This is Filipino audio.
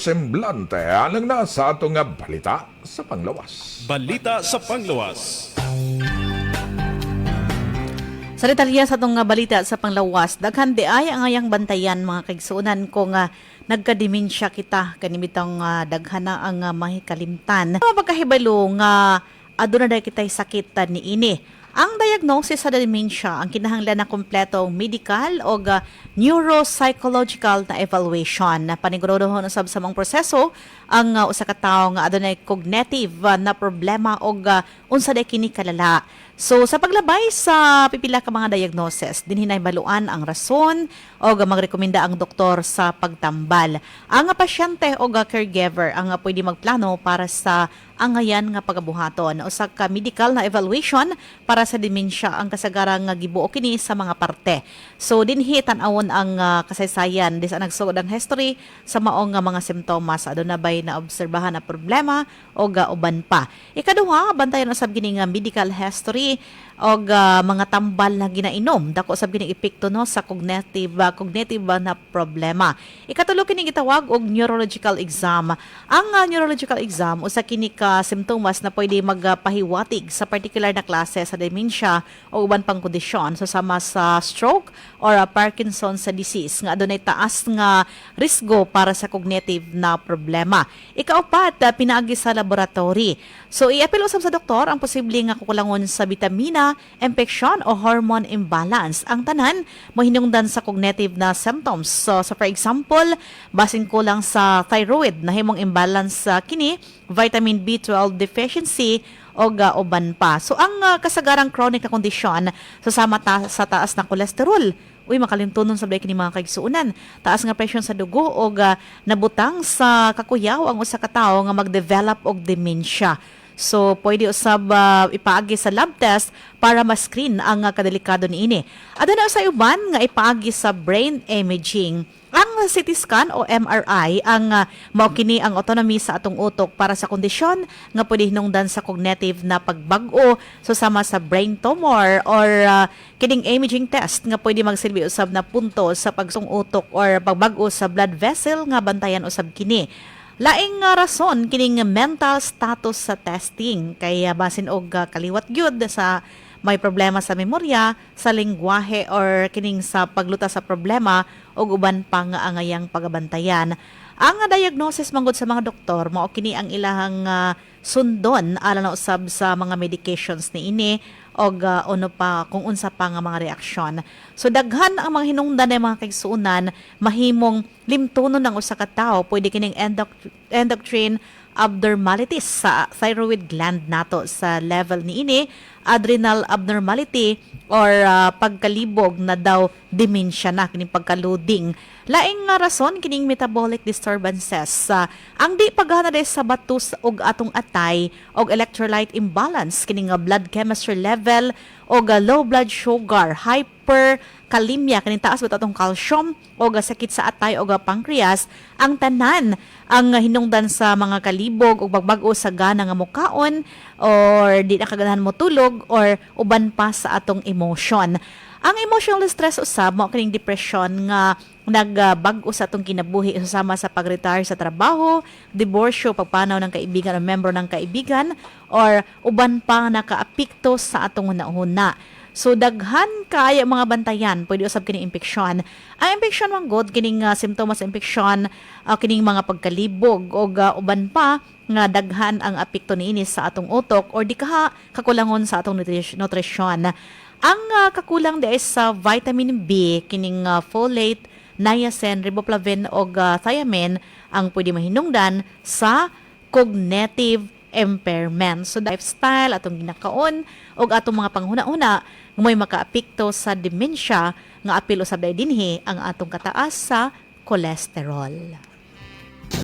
semblante alang na sa atong nga balita sa panglawas. Balita sa panglawas. Sa detalye sa itong balita sa panglawas, daghan di ay ang ayang bantayan mga kaigsuunan kung nagkadimensya kita kanibitang daghan na ang mahikalimtan. Mapagkahibalo nga aduna day kitay sakit ni ini. Ang diagnosis sa dementia ang kinahanglan na kompletong medical o neuropsychological na evaluation na panigurudohon usab sa mga proseso ang usa ka tawo nga adunay cognitive na problema o unsa day kini kalala. So sa paglabay sa pipila ka mga diagnosis, dinhinay baluan ang rason o magrekomenda ang doktor sa pagtambal. Ang pasyente o caregiver ang pwede magplano para sa angayan nga pagabuhaton. Usa ka medical na evaluation para sa dementia ang kasagarang nga gibuo kini sa mga parte. So dinhi tan-awon ang kasaysayan dis nagsugod ang history sa maong nga mga simptomas aduna bay na obserbahan na problema o uban pa. Ikaduha, bantayan usab gini nga medical history o mga tambal na ginainom dako usab gini epekto no sa cognitive na problema. Ikatulo kini gitawag og neurological exam. Ang neurological exam usa kini ka simptomas na pwede magpahiwatig sa particular na klase sa dementia o uban pang kondisyon sama sa stroke or Parkinson's disease nga adunay taas nga risgo para sa cognitive na problema. Ikaapat, pinaagi sa laboratory. So iapil usab sa doktor ang posible nga kukulangon sa bitamina, infection o hormone imbalance. Ang tanan mohinungdan sa cognitive na symptoms. So for example, basin kulang sa thyroid na himong imbalance kini, vitamin B12 deficiency o uban pa. So ang kasagarang chronic na kondisyon sasama sa taas na kolesterol. Uy, makalimtunon sa kini mga kaigsuunan. Taas nga presyon sa dugo o nabutang sa kakuyaw ang usa ka tawo nga mag-develop og dementia. So, pwede usab ipaagi sa lab test para ma-screen ang kadelikado niini. Aduna sa uban nga ipaagi sa brain imaging. Ang CT scan o MRI ang mao kini ang autonomy sa atong utok para sa kondisyon nga pwede hinungdan sa cognitive na pagbag-o susama sa brain tumor or kining imaging test nga pwede magsilbi usab na punto sa pagsung utok or pagbag-o sa blood vessel nga bantayan usab kini. Laing rason kining mental status sa testing kaya basin og kaliwat gyud sa may problema sa memorya, sa lengguwahe or kining sa pagluta sa problema o uban pa nga angayang pagabantayan. Ang diagnosis manggod sa mga doktor mao kini ang ilahang sundon alang na usab sa mga medications ni ini o ano pa kung unsa pa nga mga reaksyon. So daghan ang mga hinungdan ng mga kaigsuunan mahimong limtunon ng usa ka tawo pwede kining endocrine abnormalities sa thyroid gland nato sa level ni ini, adrenal abnormality or pagkalibog na daw dementia na kining pagkaluding. Laing nga rason kining metabolic disturbances. Ang di paghana sa batus og atong atay og electrolyte imbalance kining blood chemistry level og low blood sugar, hyperkalemia kining taas ba atong calcium og sakit sa atay og pancreas ang tanan ang hinungdan sa mga kalibog og pagbag-o sa gana nga mukaon or di na kaganahan mo tulog or uban pa sa atong emotion. Ang emotional stress usab mao kining depression nga nagbag-o sa atong kinabuhi susama sa pag-retire sa trabaho, diborsyo, pagpanaw ng kaibigan o membro ng kaibigan or uban pa nakaapekto sa atong hunahuna. So daghan kaya mga bantayan pwede usab kining infeksyon. Ang infeksyon manggod kining simptomas sa infeksyon kining mga pagkalibog o uban pa nga daghan ang apekto niini sa atong utok or di kakulangon sa atong nutrisyon. Ang kakulang di sa vitamin B kining folate, niacin, riboflavin o thiamine ang pwede mahinungdan sa cognitive impairment. So lifestyle atong ginakaon og atong mga panghuna-una may makaapekto sa dementia nga apil usab dinhi ang atong kataas sa cholesterol.